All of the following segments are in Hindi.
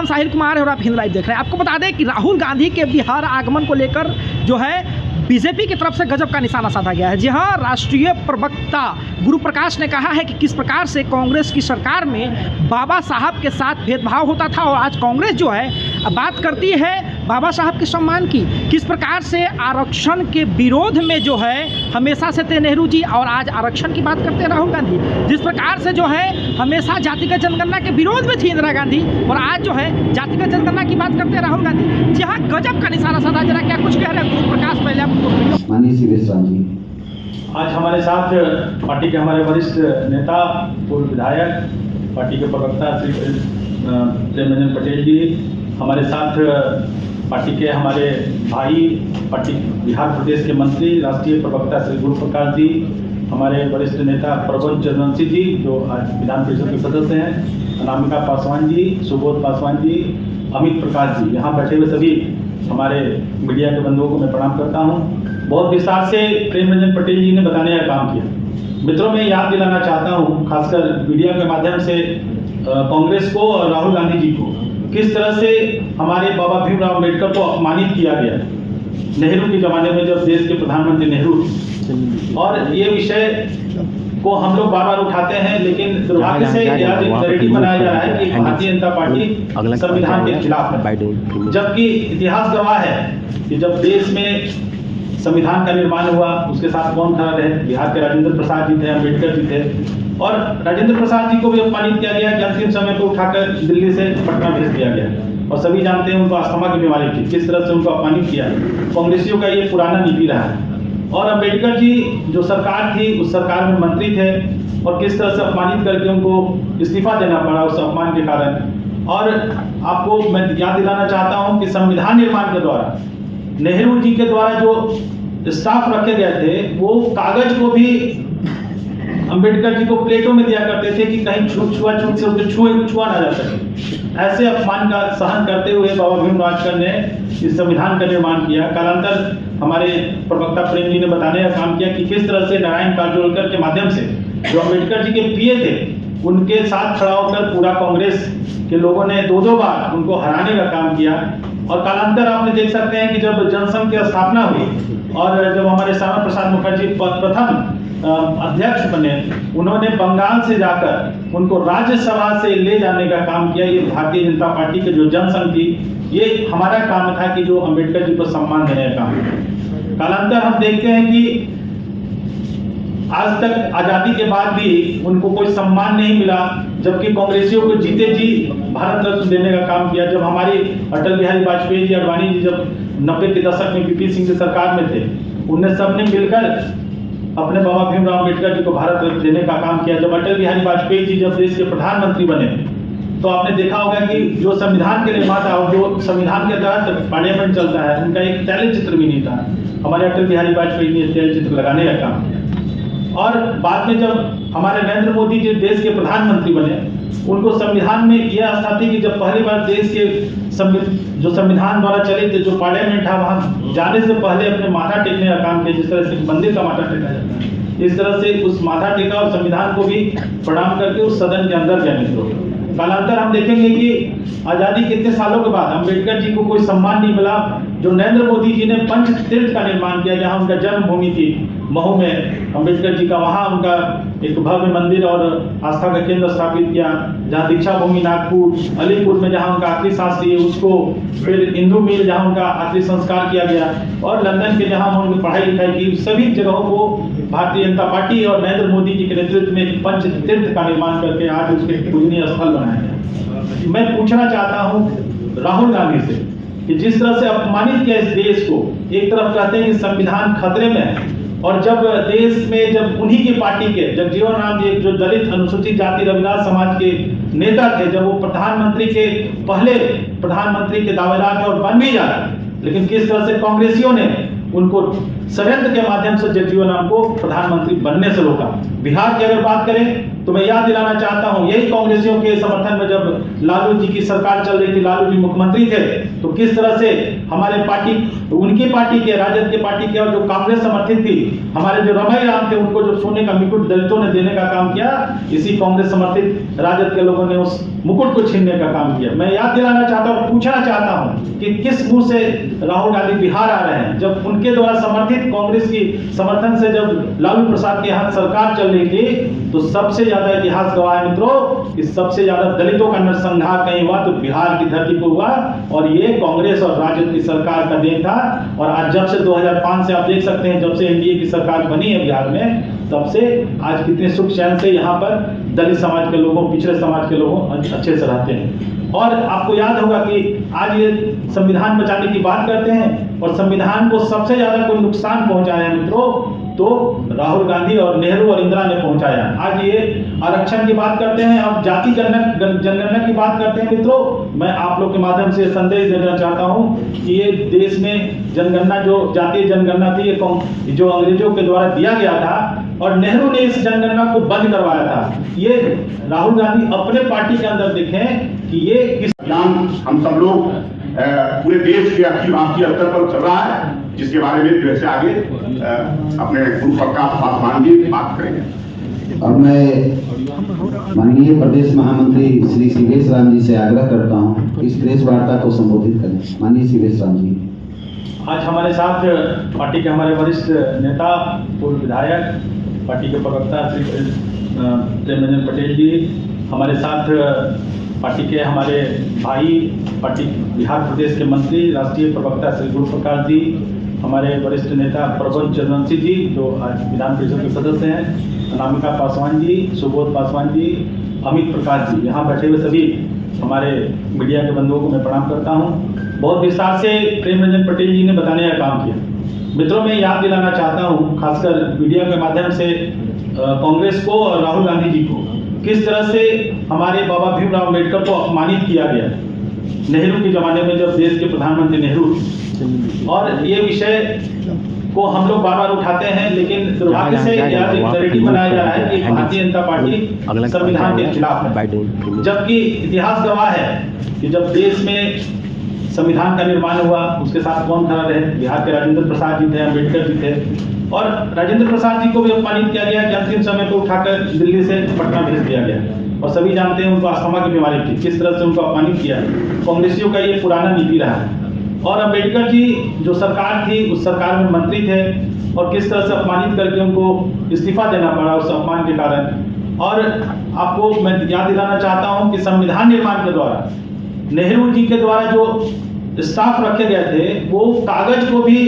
नाम साहिल कुमार है और आप हिंद लाइव देख रहे हैं। आपको बता दें कि राहुल गांधी के बिहार आगमन को लेकर जो है बीजेपी की तरफ से गजब का निशाना साधा गया है। जी हाँ, राष्ट्रीय प्रवक्ता गुरु प्रकाश ने कहा है कि किस प्रकार से कांग्रेस की सरकार में बाबा साहब के साथ भेदभाव होता था और आज कांग्रेस जो है बात करती है बाबा साहब के सम्मान की। किस प्रकार से आरक्षण के विरोध में जो है हमेशा से थे नेहरू जी और आज आरक्षण की बात करते हैं राहुल गांधी। जिस प्रकार से जो है हमेशा जातिगत जनगणना के विरोध में थी इंदिरा गांधी और आज जो है जातिगत जनगणना की बात करते हैं राहुल गांधी। जी हाँ, गजब का निशाना साधा। जरा क्या कुछ कह रहे हैं गुरु प्रकाश, पहले आप माननीय श्री विश्राम जी। आज हमारे साथ पार्टी के हमारे वरिष्ठ नेता, पूर्व विधायक, पार्टी के प्रवक्ता श्री प्रेमरंजन पटेल जी, हमारे साथ पार्टी के हमारे भाई, पार्टी बिहार प्रदेश के मंत्री, राष्ट्रीय प्रवक्ता श्री गुरु प्रकाश जी, हमारे वरिष्ठ नेता प्रबोध चंद्रवंशी जी जो आज विधान परिषद के सदस्य हैं, अनामिका पासवान जी, सुबोध पासवान जी, अमित प्रकाश जी, यहाँ बैठे हुए सभी हमारे मीडिया के बंधुओं को मैं प्रणाम करता हूँ। बहुत विस्तार से प्रेमरंजन पटेल जी ने बताने का काम किया। मित्रों, मैं याद दिलाना चाहता हूँ खासकर मीडिया के माध्यम से कांग्रेस को और राहुल गांधी जी को, किस तरह से हमारे बाबा भीमराव अम्बेडकर को अपमानित किया गया नेहरू के ज़माने में जब देश के प्रधानमंत्री नेहरू थे। और ये विषय को हम लोग बार बार उठाते हैं, लेकिन दुर्भाग्य से यह नैरेटिव बनाया जा रहा है कि भारतीय जनता पार्टी संविधान के खिलाफ है, जबकि इतिहास गवाह है कि जब देश में संविधान का निर्माण हुआ उसके साथ कौन खड़ा रहे? बिहार के राजेंद्र प्रसाद जी थे, अम्बेडकर जी थे। और राजेंद्र प्रसाद जी को भी अपमानित किया गया कि अंतिम समय को उठाकर दिल्ली से पटना भेज दिया गया। और सभी जानते हैं उनको अस्थमा की बीमारी थी, किस तरह से उनको अपमानित किया। कांग्रेसियों का ये पुराना नीति रहा है। और अम्बेडकर जी जो सरकार थी उस सरकार में मंत्री थे और किस तरह से अपमानित करके उनको इस्तीफा देना पड़ा उस अपमान के कारण। और आपको मैं याद दिलाना चाहता हूँ कि संविधान निर्माण के द्वारा नेहरू जी के द्वारा जो स्टाफ रखे गए थे वो कागज को भी अंबेडकर जी को प्लेटों में दिया करते थे कि कहीं छुआछूत से उसको छुआ ना जा सके। ऐसे अपमान का सहन करते हुए बाबा भीमराव ने इस संविधान का निर्माण किया। कालांतर हमारे प्रवक्ता प्रेम जी ने बताने का काम किया कि किस तरह से नारायण काजोलकर के माध्यम से जो अंबेडकर जी के पीए थे उनके साथ खड़ा होकर पूरा कांग्रेस के लोगों ने दो बार उनको हराने का काम किया। और कालांतर आपने देख सकते हैं कि जब जनसंघ की स्थापना हुई और जब हमारे श्यामा प्रसाद मुखर्जी प्रथम अध्यक्ष बने, उन्होंने बंगाल से जाकर उनको राज्यसभा से ले जाने का काम किया। ये भारतीय जनता पार्टी के जो जनसंघ थी, ये हमारा काम था कि जो अंबेडकर जी को सम्मान देने का काम। कालांतर हम देखते हैं कि आज तक आजादी के बाद भी उनको कोई सम्मान नहीं मिला, जबकि कांग्रेसियों को जीते जी भारत रत्न देने का काम किया। जब हमारी अटल बिहारी वाजपेयी जी, अडवाणी जी जब 90 के दशक में वीपी सिंह की सरकार में थे, उन्हें सबने मिलकर अपने बाबा भीमराव अम्बेडकर जी को भारत रत्न देने का काम किया। जब अटल बिहारी वाजपेयी जी जब देश के प्रधानमंत्री बने तो आपने देखा होगा कि जो संविधान के निर्माता और जो संविधान के तहत पार्लियामेंट चलता है उनका एक तैल चित्र भी नहीं था। हमारे अटल बिहारी वाजपेयी ने तैल चित्र लगाने का काम किया। और बाद में जब हमारे नरेंद्र मोदी जी देश के प्रधानमंत्री बने, उनको संविधान में यह आस्था थी कि जब पहली बार देश के जो संविधान द्वारा चले थे, जो पार्लियामेंट था, वहां जाने से पहले अपने माथा टेकने का काम किया। जिस तरह से मंदिर का माथा टेका जाता है, इस तरह से उस माथा टेका और संविधान को भी प्रणाम करके उस सदन के अंदर गए। मित्रों, कालांतर हम देखेंगे कि आजादी के इतने सालों के बाद अम्बेडकर जी को कोई सम्मान नहीं मिला। जो नरेंद्र मोदी जी ने पंच तीर्थ का निर्माण किया, जहां उनका जन्मभूमि थी महू में अम्बेडकर जी का, वहां उनका एक भव्य मंदिर और आस्था का केंद्र स्थापित किया। जहां दीक्षा भूमि नागपुर, अलीपुर में जहां उनका आखिरी सांस ली उसको, फिर इंदू मिल जहां उनका आखिरी संस्कार किया गया, और लंदन के जहां उन्होंने पढ़ाई लिखाई की। सभी जगहों को भारतीय जनता पार्टी और नरेंद्र मोदी जी के नेतृत्व में पंच तीर्थ का निर्माण करके आज उसके पूजनीय स्थल बनाया गया। मैं पूछना चाहता हूँ राहुल गांधी से कि जिस तरह से अपमानित किया इस देश को, एक तरफ कहते हैं कि संविधान खतरे में है, और जब देश में जब उन्हीं की पार्टी के जगजीवन राम जी जो दलित अनुसूचित जाति रविदास समाज के नेता थे, जब वो प्रधानमंत्री के पहले प्रधानमंत्री के दावेदार थे और बन भी जा रहे, लेकिन किस तरह से कांग्रेसियों ने उनको षड्यंत्र के माध्यम से जगजीवन राम को प्रधानमंत्री बनने से रोका। बिहार की अगर बात करें तो मैं याद दिलाना चाहता हूं, यही कांग्रेसियों के समर्थन में जब लालू जी की सरकार चल रही थी, लालू जी मुख्यमंत्री थे, तो किस तरह से हमारे पार्टी तो उनकी पार्टी के, राजद के पार्टी के, और जो कांग्रेस समर्थित थी, हमारे जो रमई राम थे, उनको जो सोने का मुकुट दलितों ने देने का काम किया, इसी कांग्रेस समर्थित राजद के लोगों ने उस मुकुट को छीनने का काम किया। मैं याद दिलाना चाहता हूँ, पूछना चाहता हूँ कि किस मुंह से राहुल गांधी बिहार आ रहे हैं, जब उनके द्वारा समर्थित कांग्रेस की समर्थन से जब लालू प्रसाद के यहाँ सरकार चल रही थी, तो सबसे ज्यादा इतिहास गवाह है मित्रों कि सबसे ज्यादा दलितों का नरसंहार कहीं हुआ तो बिहार की धरती पर हुआ, और ये कांग्रेस और राजद की सरकार का देन था। और आज जब से 2005 से आप देख सकते हैं, जब से एनडीए की सरकार बनी है बिहार में, तब से आज कितने सुख चैन से यहाँ पर दलित समाज के लोगों, पिछड़े समाज के लोगों अच्छे से रहते हैं। और आपको याद होगा कि आज ये संविधान बचाने की बात करते हैं, और संविधान को सबसे ज्यादा कोई नुकसान पहुंचाया है मित्रों तो राहुल गांधी और नेहरू और इंदिरा ने पहुंचाया। आज ये आरक्षण की बात करते हैं, अब जाति जनगणना की बात करते हैं मित्रों। मैं आप लोग के माध्यम से संदेश देना चाहता हूं कि ये देश में जनगणना, जो जातीय जनगणना थी, ये जो अंग्रेजों के द्वारा दिया गया था, और नेहरू ने इस जनगणना को बंद करवाया था। ये राहुल गांधी अपने पार्टी के अंदर देखें कि ये किस हम सब लोग पूरे देश के अखिल भारतीय स्तर पर चल रहा है, जिसके बारे में फिर से आगे अपने गुरु प्रकाश पासवान जी बात करेंगे। और मैं माननीय प्रदेश महामंत्री श्री शिवेश राम जी से आग्रह करता हूं इस प्रेस वार्ता को संबोधित करें। माननीय शिवेश राम जी। आज हमारे साथ पार्टी के हमारे वरिष्ठ नेता, पूर्व विधायक, पार्टी के प्रवक्ता श्री प्रेमरंजन पटेल जी, हमारे साथ पार्टी के हमारे भाई, पार्टी बिहार प्रदेश के मंत्री, राष्ट्रीय प्रवक्ता श्री गुरु प्रकाश जी, हमारे वरिष्ठ नेता प्रबंध चंद्रवंशी जी जो आज विधान परिषद के सदस्य हैं, अनामिका पासवान जी, सुबोध पासवान जी, अमित प्रकाश जी, यहाँ बैठे हुए सभी हमारे मीडिया के बंधुओं को मैं प्रणाम करता हूँ। बहुत विस्तार से प्रेमरंजन पटेल जी ने बताने का काम किया। मित्रों, मैं याद दिलाना चाहता हूँ खासकर मीडिया के माध्यम से कांग्रेस को और राहुल गांधी जी को, किस तरह से हमारे बाबा भीमराव अम्बेडकर को अपमानित किया गया नेहरू के जमाने में, जब देश के प्रधानमंत्री नेहरू थे। और ये विषय को हम लोग बार बार उठाते हैं, लेकिन दुर्भाग्य से यह नैरेटिव बनाया जा रहा है कि भारतीय जनता पार्टी संविधान के खिलाफ है, जबकि इतिहास गवाह है कि जब देश में संविधान का निर्माण हुआ उसके साथ कौन खड़ा रहे? बिहार के राजेंद्र प्रसाद जी थे, अम्बेडकर जी थे, और राजेंद्र प्रसाद जी को भी अपमानित किया गया कि अंतिम समय पर उठाकर दिल्ली से पटना भेज दिया गया। और सभी जानते हैं उनको अस्थमा की बीमारी थी, किस तरह से उनको अपमानित किया। कांग्रेसियों का ये पुराना नीति रहा है। और अम्बेडकर जी जो सरकार थी, उस सरकार में मंत्री थे, और किस तरह से अपमानित करके उनको इस्तीफा देना पड़ा उस अपमान के कारण। और आपको मैं याद दिलाना चाहता हूँ कि संविधान निर्माण के द्वारा नेहरू जी के द्वारा जो स्टाफ रखे गए थे, वो कागज को भी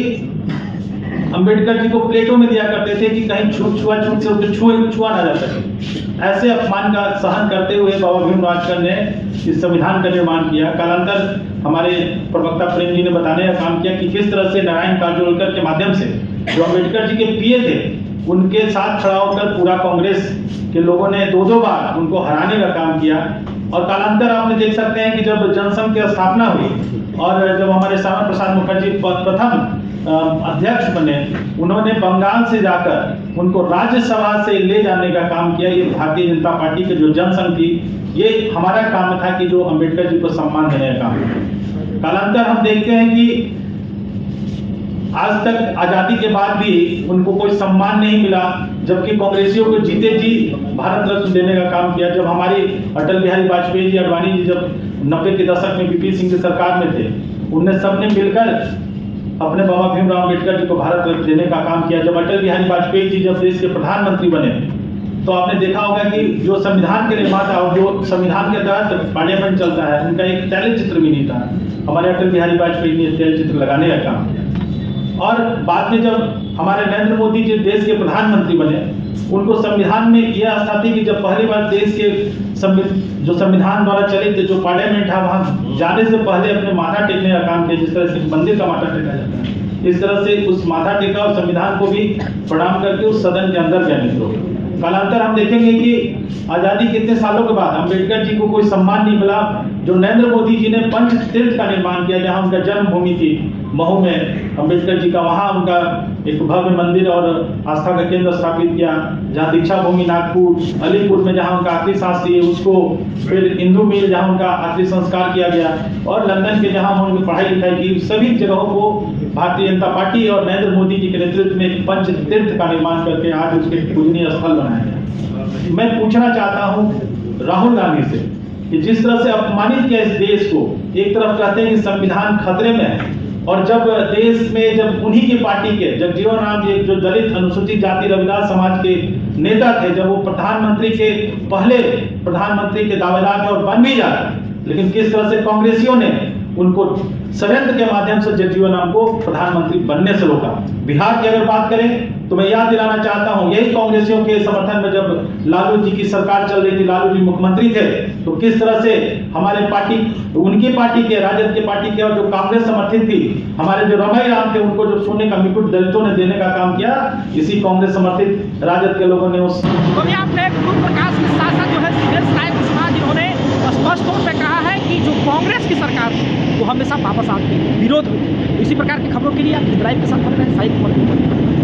अंबेडकर जी को प्लेटों में दिया करते थे कि कहीं छुआछूत से उनको छुआ ना जा सके। ऐसे अपमान का सहन करते हुए बाबा भीमराव अम्बेडकर ने इस संविधान का निर्माण किया। कालांतर हमारे प्रवक्ता प्रेम जी ने बताने का काम किया कि किस तरह से नारायण काजोलकर के माध्यम से, जो अम्बेडकर जी के पीए थे, उनके साथ खड़ा होकर पूरा कांग्रेस के लोगों ने 2-2 बार उनको हराने का काम किया। और कालांतर आपने देख सकते हैं कि जब जनसंघ की स्थापना हुई और जब हमारे श्यामा प्रसाद मुखर्जी प्रथम अध्यक्ष बने, उन्होंने बंगाल से जाकर उनको राज्यसभा से ले जाने का काम किया। ये भारतीय जनता पार्टी के जो जनसंघ थी, ये हमारा काम था कि जो अम्बेडकर जी को सम्मान देने का काम। कालांतर हम देखते हैं कि आज तक आजादी के बाद भी उनको कोई सम्मान नहीं मिला, जबकि कांग्रेसियों को जीते जी भारत रत्न देने का काम किया। जब हमारी अटल बिहारी वाजपेयी जी, अडवाणी जी जब 90 के दशक में वीपी सिंह की सरकार में थे, उनने सबने मिलकर अपने बाबा भीमराव अम्बेडकर जी को भारत रत्न देने का काम किया। जब अटल बिहारी वाजपेयी जी जब देश के प्रधानमंत्री बने, तो आपने देखा होगा कि जो संविधान के निर्माता और जो संविधान के तहत पार्लियामेंट चलता है, उनका एक तैल चित्र भी नहीं था। हमारे अटल बिहारी वाजपेयी ने तैल चित्र लगाने का काम किया। और बाद में जब हमारे नरेंद्र मोदी जी देश के प्रधानमंत्री बने, उनको संविधान में यह आस्था थी कि जब पहली बार देश के जो संविधान द्वारा चलित जो पार्लियामेंट है, वहाँ जाने से पहले अपने माथा टेकने का काम किया, जिस तरह से मंदिर का माथा टेका जाता है, इस तरह से उस माथा टेका और संविधान को भी प्रणाम करके उस सदन के अंदर गए मित्रों। कालांतर हम देखेंगे कि आज़ादी कितने सालों के बाद अम्बेडकर जी को कोई सम्मान नहीं मिला। जो नरेंद्र मोदी जी ने पंच तीर्थ का निर्माण किया, जहां उनका जन्मभूमि थी महू में अम्बेडकर जी का, वहां उनका एक भव्य मंदिर और आस्था का केंद्र स्थापित किया। जहां दीक्षा भूमि नागपुर, अलीपुर में जहां उनका आखिरी सांस लिए, उसको फिर इंदू मिल जहां उनका आखिरी संस्कार किया गया, और लंदन के जहां उन्होंने पढ़ाई लिखाई की, सभी जगहों को भारतीय जनता पार्टी और नरेंद्र मोदी जी के नेतृत्व में एक पंच तीर्थ का निर्माण करके आज उसके पूजनीय स्थल बनाया गया। मैं पूछना चाहता हूं राहुल गांधी से कि जिस तरह से अपमानित किया इस देश को, एक तरफ कहते हैं कि संविधान खतरे में है, और जब देश में जब उन्हीं की पार्टी के जगजीवन राम जी जो दलित अनुसूचित जाति रविदास समाज के नेता थे, जब वो प्रधानमंत्री के पहले प्रधानमंत्री के दावेदार थे और बन भी जाते, लेकिन किस तरह से कांग्रेसियों ने उनको षड्यंत्र के माध्यम से जगजीवन राम को प्रधानमंत्री बनने से रोका। बिहार की अगर बात करें तो मैं याद दिलाना चाहता हूं, यही कांग्रेसियों के समर्थन में जब लालू जी की सरकार चल रही थी, लालू जी मुख्यमंत्री थे, तो किस तरह से हमारे पार्टी, उनकी पार्टी के, राजद की पार्टी के, और जो कांग्रेस समर्थित थी, हमारे जो रमई राम थे, उनको जो सोने का मुकुट दलितों ने देने का काम किया, इसी कांग्रेस समर्थित राजद के लोगों ने उस तो अभी आपने गुरु प्रकाश के साथ साथ जो है सिद्धेश राय को सुना, जिन्होंने स्पष्ट तौर पर कहा है कि जो कांग्रेस की सरकार थी वो हमेशा वापस आती है, विरोध में थी। इसी प्रकार की खबरों के लिए आप लाइव के साथ बने रहें, साहित्य